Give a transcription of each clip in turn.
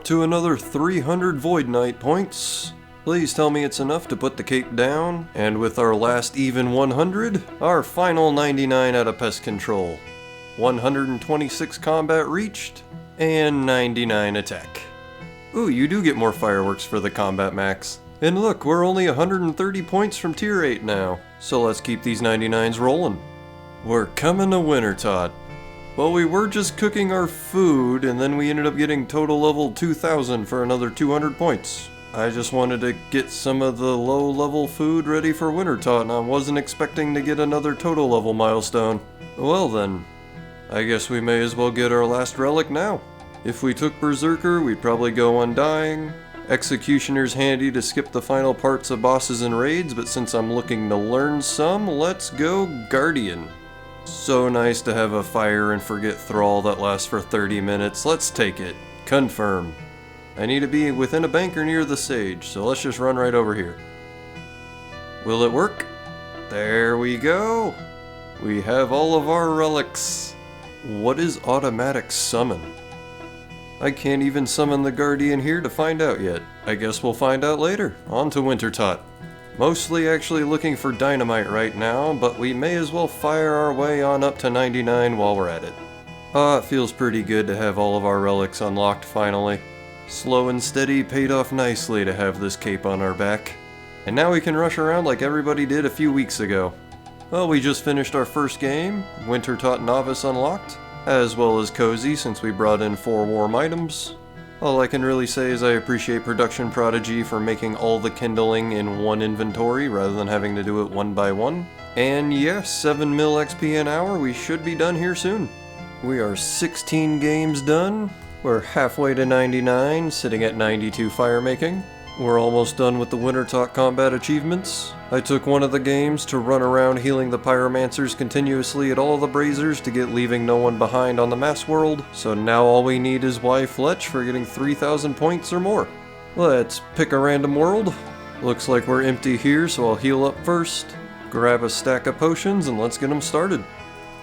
up to another 300 Void Knight points. Please tell me it's enough to put the cape down, and with our last even 100, our final 99 out of pest control. 126 combat reached, and 99 attack. Ooh, you do get more fireworks for the combat max. And look, we're only 130 points from tier 8 now, so let's keep these 99s rolling. We're coming to Wintertot. Well, we were just cooking our food, and then we ended up getting total level 2000 for another 200 points. I just wanted to get some of the low level food ready for Wintertot, and I wasn't expecting to get another total level milestone. Well then, I guess we may as well get our last relic now. If we took Berserker, we'd probably go Undying. Executioner's handy to skip the final parts of bosses and raids, but since I'm looking to learn some, let's go Guardian. So nice to have a fire and forget thrall that lasts for 30 minutes. Let's take it. Confirm. I need to be within a bank or near the sage, so let's just run right over here. Will it work? There we go! We have all of our relics. What is automatic summon? I can't even summon the Guardian here to find out yet. I guess we'll find out later. On to Wintertot. Mostly actually looking for dynamite right now, but we may as well fire our way on up to 99 while we're at it. It feels pretty good to have all of our relics unlocked finally. Slow and steady paid off nicely to have this cape on our back. And now we can rush around like everybody did a few weeks ago. Well, we just finished our first game, Wintertot Novice unlocked, as well as Cozy since we brought in 4 warm items. All I can really say is I appreciate Production Prodigy for making all the kindling in one inventory rather than having to do it one by one. And yes, 7 mil XP an hour, we should be done here soon. We are 16 games done. We're halfway to 99, sitting at 92 fire making. We're almost done with the Wintertot combat achievements. I took one of the games to run around healing the pyromancers continuously at all the braziers to get leaving no one behind on the mass world, so now all we need is Y Fletch for getting 3,000 points or more. Let's pick a random world. Looks like we're empty here, so I'll heal up first, grab a stack of potions, and let's get them started.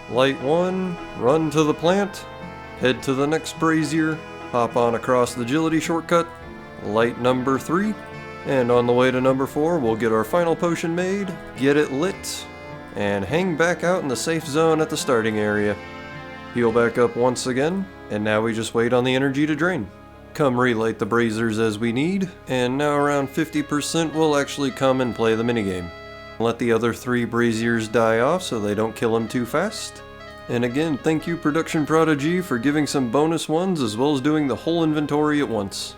Light 1, run to the plant, head to the next brazier, hop on across the agility shortcut, light number 3, and on the way to number 4 we'll get our final potion made, get it lit, and hang back out in the safe zone at the starting area. Heal back up once again, and now we just wait on the energy to drain. Come relight the braziers as we need, and now around 50% we'll actually come and play the minigame. Let the other 3 braziers die off so they don't kill him too fast. And again, thank you Production Prodigy for giving some bonus ones as well as doing the whole inventory at once.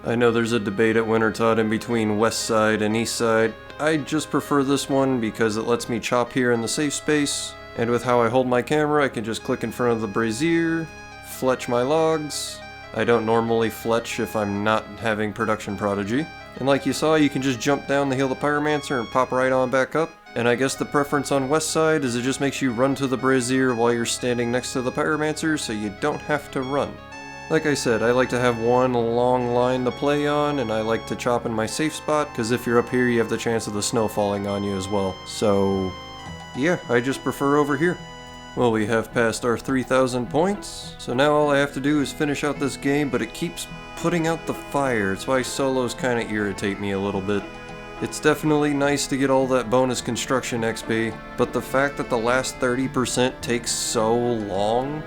I know there's a debate at Wintertot in between west side and east side. I just prefer this one because it lets me chop here in the safe space, and with how I hold my camera I can just click in front of the brazier, fletch my logs. I don't normally fletch if I'm not having Production Prodigy. And like you saw, you can just jump down to heal the pyromancer and pop right on back up. And I guess the preference on west side is it just makes you run to the brazier while you're standing next to the pyromancer so you don't have to run. Like I said, I like to have one long line to play on, and I like to chop in my safe spot, because if you're up here you have the chance of the snow falling on you as well. So yeah, I just prefer over here. Well, we have passed our 3,000 points, so now all I have to do is finish out this game, but it keeps putting out the fire. It's why solos kind of irritate me a little bit. It's definitely nice to get all that bonus construction XP, but the fact that the last 30% takes so long,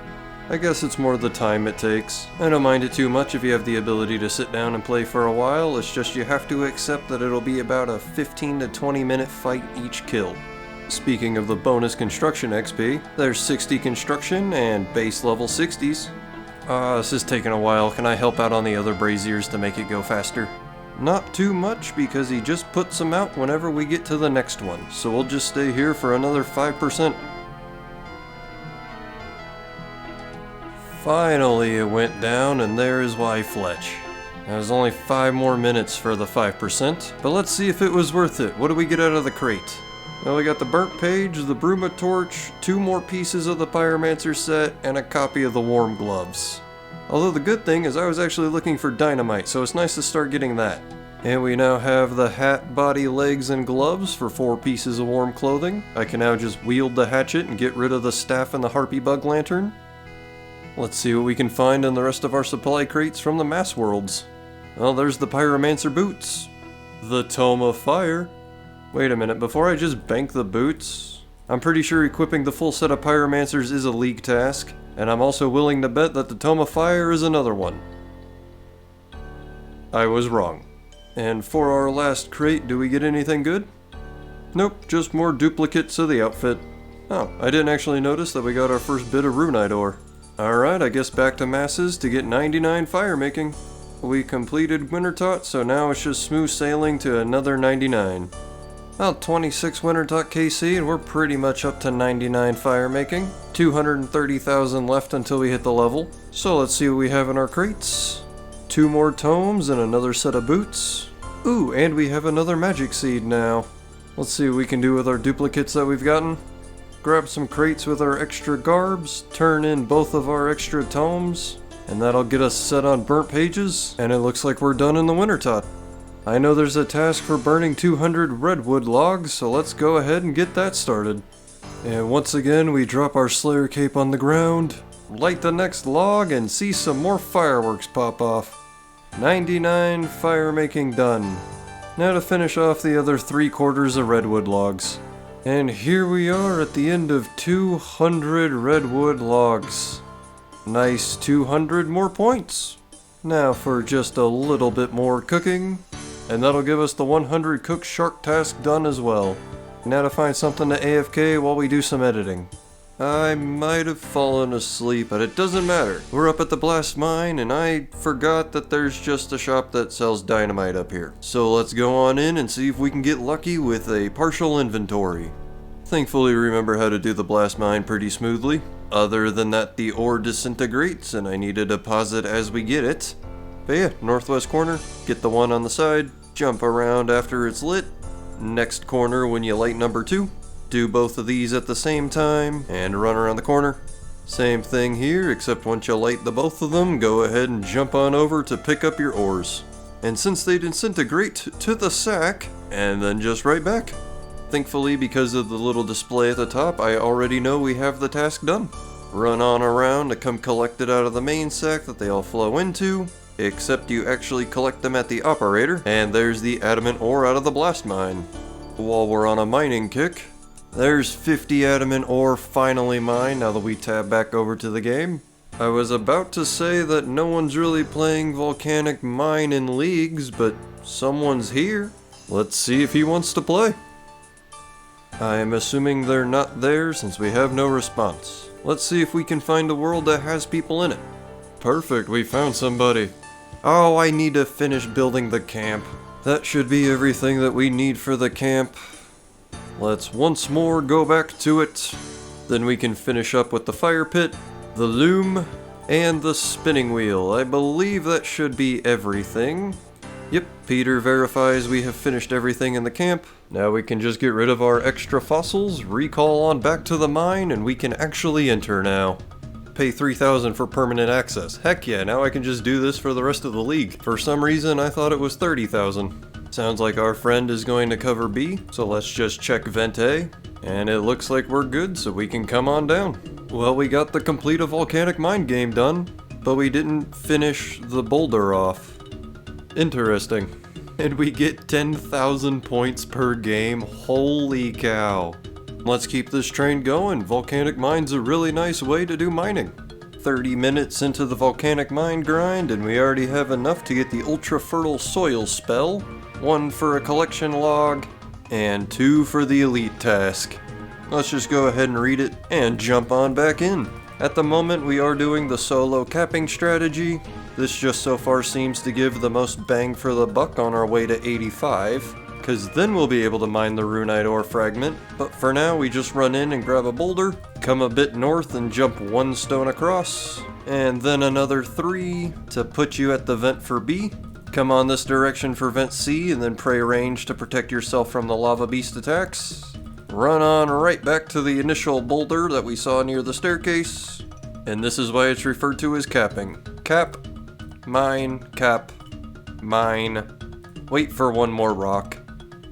I guess it's more the time it takes. I don't mind it too much if you have the ability to sit down and play for a while, it's just you have to accept that it'll be about a 15 to 20 minute fight each kill. Speaking of the bonus construction XP, there's 60 construction and base level 60s. This is taking a while. Can I help out on the other braziers to make it go faster? Not too much, because he just puts them out whenever we get to the next one, so we'll just stay here for another 5%. Finally it went down, and there is Y Fletch. There's only 5 more minutes for the 5%, but let's see if it was worth it. What do we get out of the crate? Well, we got the burnt page, the Bruma torch, 2 more pieces of the pyromancer set, and a copy of the warm gloves. Although the good thing is I was actually looking for dynamite, so it's nice to start getting that. And we now have the hat, body, legs, and gloves for 4 pieces of warm clothing. I can now just wield the hatchet and get rid of the staff and the harpy bug lantern. Let's see what we can find in the rest of our supply crates from the mass worlds. Well, there's the Pyromancer boots. The Tome of Fire. Wait a minute, before I just bank the boots, I'm pretty sure equipping the full set of Pyromancers is a league task, and I'm also willing to bet that the Tome of Fire is another one. I was wrong. And for our last crate, do we get anything good? Nope, just more duplicates of the outfit. Oh, I didn't actually notice that we got our first bit of runite ore. Alright, I guess back to masses to get 99 fire making. We completed Wintertot, so now it's just smooth sailing to another 99. About 26 Wintertot KC and we're pretty much up to 99 fire making. 230,000 left until we hit the level. So let's see what we have in our crates. 2 more tomes and another set of boots. Ooh, and we have another magic seed now. Let's see what we can do with our duplicates that we've gotten. Grab some crates with our extra garbs, turn in both of our extra tomes, and that'll get us set on burnt pages, and it looks like we're done in the Wintertot. I know there's a task for burning 200 redwood logs, so let's go ahead and get that started. And once again, we drop our Slayer cape on the ground, light the next log, and see some more fireworks pop off. 99 fire making done. Now to finish off the other 3/4 of redwood logs. And here we are at the end of 200 redwood logs. Nice 200 more points. Now for just a little bit more cooking, and that'll give us the 100 cooked shark task done as well. Now to find something to AFK while we do some editing. I might have fallen asleep, but it doesn't matter. We're up at the blast mine, and I forgot that there's just a shop that sells dynamite up here. So let's go on in and see if we can get lucky with a partial inventory. Thankfully remember how to do the blast mine pretty smoothly. Other than that, the ore disintegrates, and I need to deposit as we get it. But yeah, northwest corner, get the one on the side, jump around after it's lit. Next corner when you light number 2. Do both of these at the same time and run around the corner. Same thing here, except once you light the both of them, go ahead and jump on over to pick up your ores. And since they disintegrate to the sack, and then just right back. Thankfully, because of the little display at the top, I already know we have the task done. Run on around to come collect it out of the main sack that they all flow into, except you actually collect them at the operator, and there's the adamant ore out of the blast mine. While we're on a mining kick, there's 50 adamant ore finally mined now that we tab back over to the game. I was about to say that no one's really playing Volcanic Mine in leagues, but someone's here. Let's see if he wants to play. I am assuming they're not there since we have no response. Let's see if we can find a world that has people in it. Perfect, we found somebody. Oh, I need to finish building the camp. That should be everything that we need for the camp. Let's once more go back to it. Then we can finish up with the fire pit, the loom, and the spinning wheel. I believe that should be everything. Yep, Peter verifies we have finished everything in the camp. Now we can just get rid of our extra fossils, recall on back to the mine, and we can actually enter now. Pay 3,000 for permanent access. Heck yeah, now I can just do this for the rest of the league. For some reason I thought it was 30,000. Sounds like our friend is going to cover B, so let's just check vent A. And it looks like we're good, so we can come on down. Well, we got the complete Volcanic Mine game done, but we didn't finish the boulder off. Interesting. And we get 10,000 points per game. Holy cow. Let's keep this train going. Volcanic Mine's a really nice way to do mining. 30 minutes into the Volcanic Mine grind, and we already have enough to get the Ultra Fertile Soil spell. 1 for a collection log, and 2 for the elite task. Let's just go ahead and read it and jump on back in. At the moment we are doing the solo capping strategy. This just so far seems to give the most bang for the buck on our way to 85, cause then we'll be able to mine the runite ore fragment. But for now we just run in and grab a boulder, come a bit north and jump 1 stone across, and then another 3 to put you at the vent for B. Come on this direction for vent C and then pray range to protect yourself from the lava beast attacks. Run on right back to the initial boulder that we saw near the staircase. And this is why it's referred to as capping. Cap, mine, cap, mine. Wait for 1 more rock.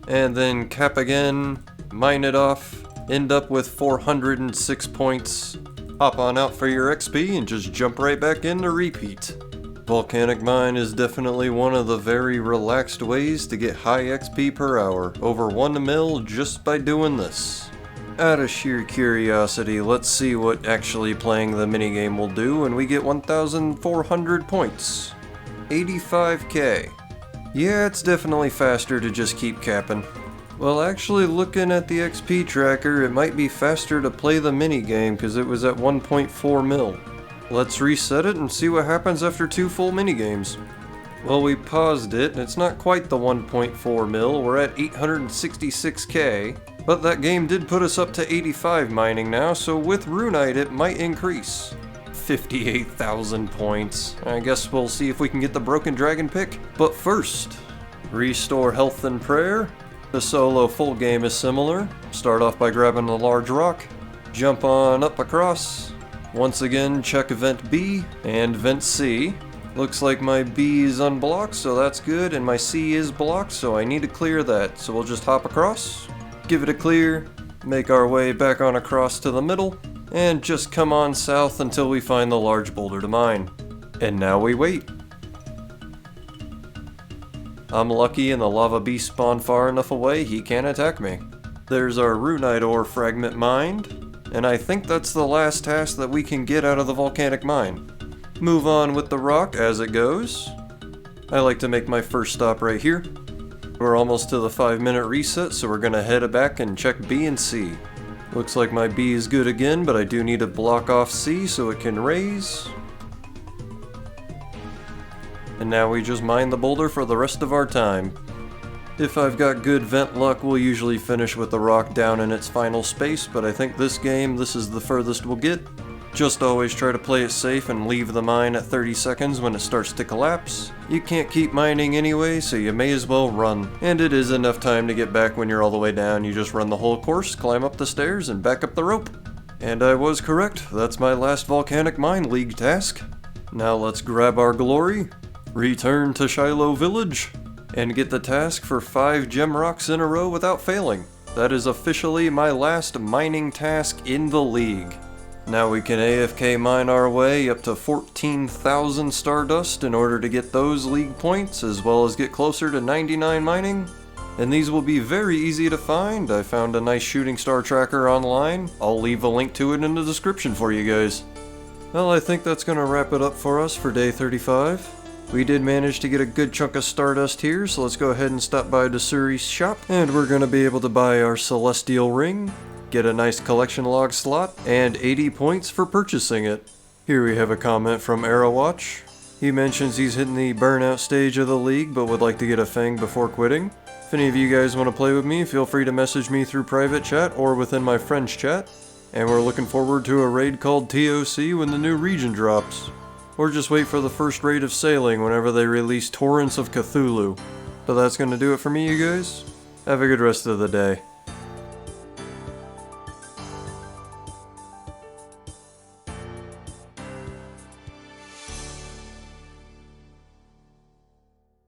And then cap again, mine it off, end up with 406 points. Hop on out for your XP and just jump right back in to repeat. Volcanic Mine is definitely one of the very relaxed ways to get high XP per hour, over 1 mil just by doing this. Out of sheer curiosity, let's see what actually playing the minigame will do when we get 1,400 points. 85k. Yeah, it's definitely faster to just keep capping. Well, actually looking at the XP tracker, it might be faster to play the minigame because it was at 1.4 mil. Let's reset it and see what happens after 2 full minigames. Well, we paused it, and it's not quite the 1.4 mil, we're at 866k, but that game did put us up to 85 mining now, so with Runite it might increase. 58,000 points. I guess we'll see if we can get the Broken Dragon pick, but first, restore health and prayer. The solo full game is similar. Start off by grabbing the large rock, jump on up across. Once again, check vent B and vent C. Looks like my B is unblocked, so that's good, and my C is blocked, so I need to clear that. So we'll just hop across, give it a clear, make our way back on across to the middle, and just come on south until we find the large boulder to mine. And now we wait. I'm lucky and the lava beast spawned far enough away he can't attack me. There's our runite ore fragment mined. And I think that's the last task that we can get out of the volcanic mine. Move on with the rock as it goes. I like to make my first stop right here. We're almost to the 5-minute reset, so we're gonna head back and check B and C. Looks like my B is good again, but I do need to block off C so it can raise. And now we just mine the boulder for the rest of our time. If I've got good vent luck, we'll usually finish with the rock down in its final space, but I think this game, this is the furthest we'll get. Just always try to play it safe and leave the mine at 30 seconds when it starts to collapse. You can't keep mining anyway, so you may as well run. And it is enough time to get back when you're all the way down. You just run the whole course, climb up the stairs, and back up the rope. And I was correct, that's my last Volcanic Mine League task. Now let's grab our glory, return to Shiloh Village, and get the task for 5 gem rocks in a row without failing. That is officially my last mining task in the league. Now we can AFK mine our way up to 14,000 Stardust in order to get those league points, as well as get closer to 99 mining. And these will be very easy to find. I found a nice shooting star tracker online. I'll leave a link to it in the description for you guys. Well, I think that's gonna wrap it up for us for day 35. We did manage to get a good chunk of Stardust here, so let's go ahead and stop by Desuri's shop, and we're going to be able to buy our Celestial Ring, get a nice collection log slot, and 80 points for purchasing it. Here we have a comment from Arrowwatch. He mentions he's hitting the burnout stage of the league, but would like to get a Fang before quitting. If any of you guys want to play with me, feel free to message me through private chat or within my friends chat. And we're looking forward to a raid called TOC when the new region drops. Or just wait for the first raid of Sailing whenever they release Torrents of Cthulhu. But that's gonna do it for me, you guys. Have a good rest of the day.